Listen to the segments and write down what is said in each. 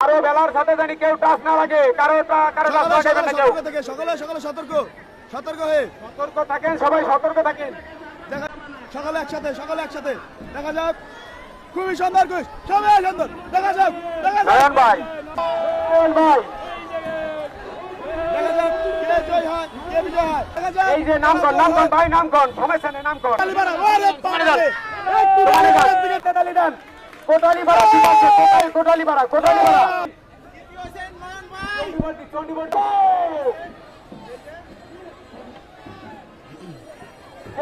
আরো বেলার সাথে জানি কেউ টাচ না লাগে, কারো সকালে সতর্ক হয়ে সতর্ক থাকেন, সবাই সতর্ক থাকেন। সকালে একসাথে দেখা যাক, খুবই সুন্দর, সবাই সুন্দর দেখা যাক, ভাই দেখা যাক কে জয় হয় কে বিজয় হয়। দেখা যাক এই যে নামগণ ভাই, নামগণ সমস্যা নেই, নামগণ কোটালীপাড়া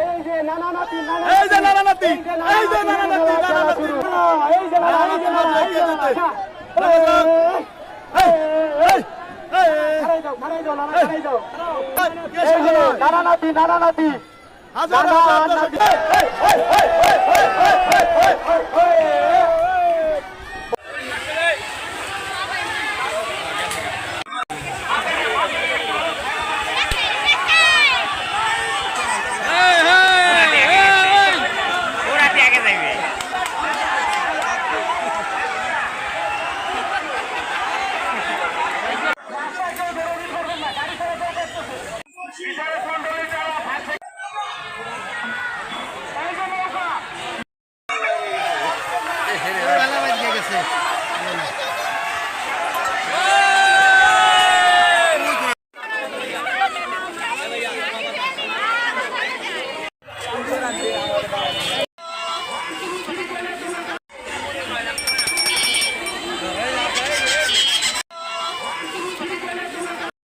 এই যে নানা নাতি